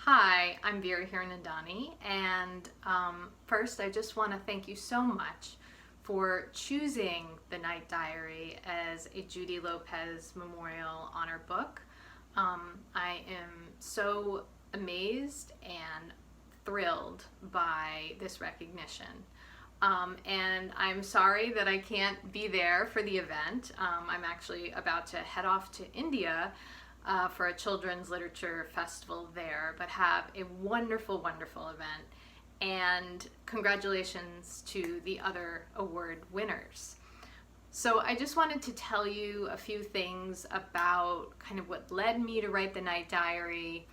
Hi, I'm Veera Hiranandani, and first I just want to thank you so much for choosing The Night Diary as a Judy Lopez Memorial Honor Book. I am so amazed and thrilled by this recognition. And I'm sorry that I can't be there for the event. I'm actually about to head off to India for a children's literature festival there, but have a wonderful, wonderful event. And congratulations to the other award winners. So I just wanted to tell you a few things about kind of what led me to write the Night Diary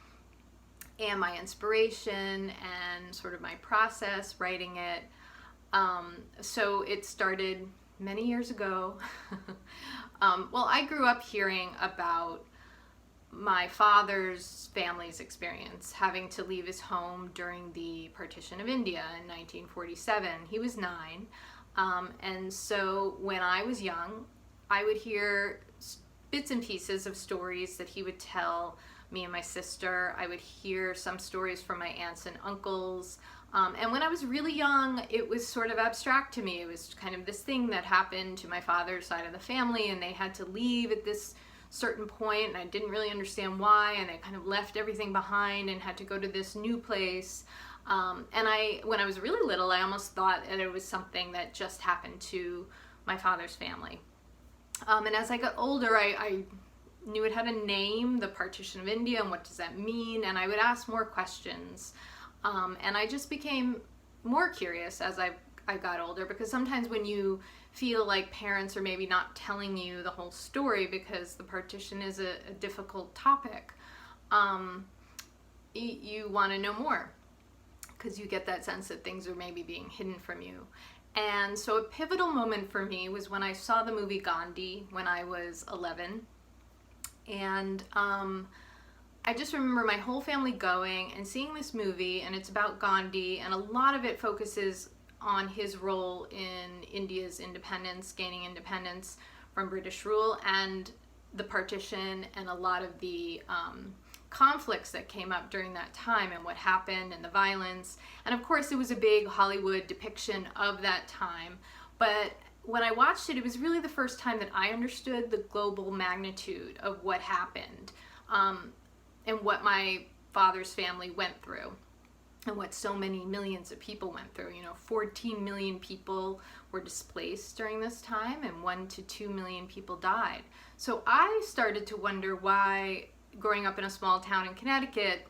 and my inspiration and sort of my process writing it. So it started many years ago. Well, I grew up hearing about my father's family's experience having to leave his home during the partition of India in 1947. He was 9. And so when I was young, I would hear bits and pieces of stories that he would tell me and my sister. I would hear some stories from my aunts and uncles. And when I was really young, it was sort of abstract to me. It was kind of this thing that happened to my father's side of the family, and they had to leave at this certain point, and I didn't really understand why, and they kind of left everything behind and had to go to this new place. When I was really little, I almost thought that it was something that just happened to my father's family. And as I got older, I knew it had a name, the partition of India, and what does that mean? And I would ask more questions. And I just became more curious as I got older, because sometimes when you feel like parents are maybe not telling you the whole story because the partition is a difficult topic, you want to know more because you get that sense that things are maybe being hidden from you. And so a pivotal moment for me was when I saw the movie Gandhi when I was 11. And I just remember my whole family going and seeing this movie, and it's about Gandhi, and a lot of it focuses on his role in India's independence, gaining independence from British rule, and the partition, and a lot of the conflicts that came up during that time and what happened and the violence. And of course it was a big Hollywood depiction of that time, but when I watched it, it was really the first time that I understood the global magnitude of what happened, and what my father's family went through, and what so many millions of people went through. 14 million people were displaced during this time, and 1 to 2 million people died. So I started to wonder why, growing up in a small town in Connecticut,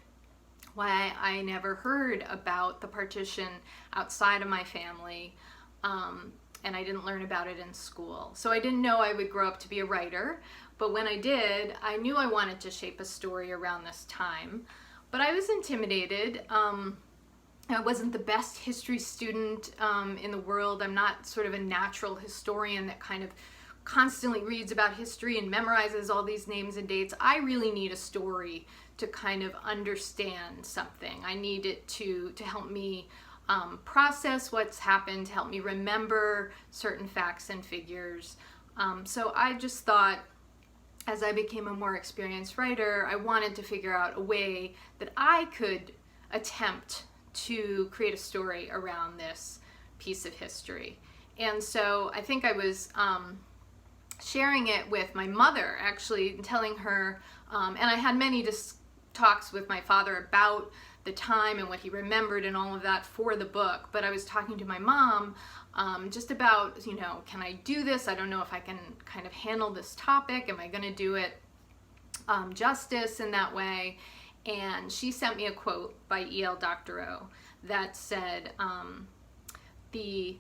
why I never heard about the partition outside of my family, and I didn't learn about it in school. So I didn't know I would grow up to be a writer, but when I did, I knew I wanted to shape a story around this time. But I was intimidated. I wasn't the best history student in the world. I'm not sort of a natural historian that kind of constantly reads about history and memorizes all these names and dates. I really need a story to kind of understand something. I need it to help me process what's happened, to help me remember certain facts and figures. So I just thought, as I became a more experienced writer, I wanted to figure out a way that I could attempt to create a story around this piece of history. And so I think I was sharing it with my mother, actually, telling her, and I had many talks with my father about the time and what he remembered and all of that for the book, but I was talking to my mom just about, can I do this? I don't know if I can kind of handle this topic. Am I going to do it justice in that way? And she sent me a quote by E.L. Doctorow that said, the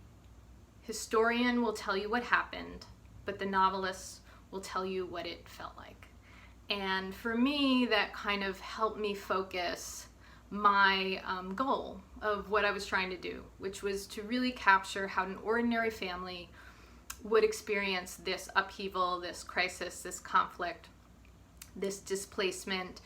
historian will tell you what happened, but the novelist will tell you what it felt like. And for me, that kind of helped me focus my goal of what I was trying to do, which was to really capture how an ordinary family would experience this upheaval, this crisis, this conflict, this displacement,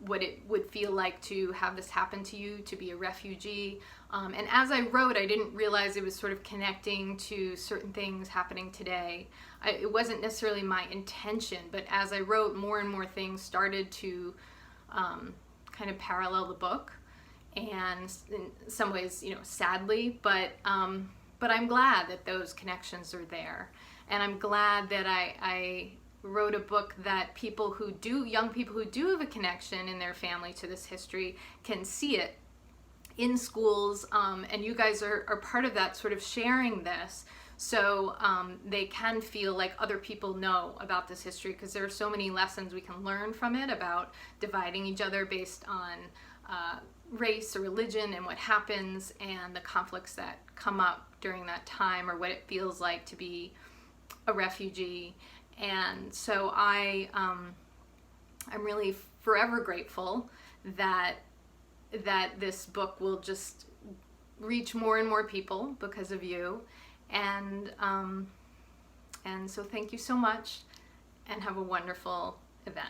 what it would feel like to have this happen to you, to be a refugee. And as I wrote, I didn't realize it was sort of connecting to certain things happening today. It wasn't necessarily my intention, but as I wrote, more and more things started to kind of parallel the book, and in some ways, sadly, but I'm glad that those connections are there, and I'm glad that I wrote a book that young people who do have a connection in their family to this history can see it in schools, and you guys are part of that, sort of sharing this, so they can feel like other people know about this history, because there are so many lessons we can learn from it about dividing each other based on race or religion, and what happens, and the conflicts that come up during that time, or what it feels like to be a refugee. And so I'm really forever grateful that this book will just reach more and more people because of you. And so thank you so much, and have a wonderful event.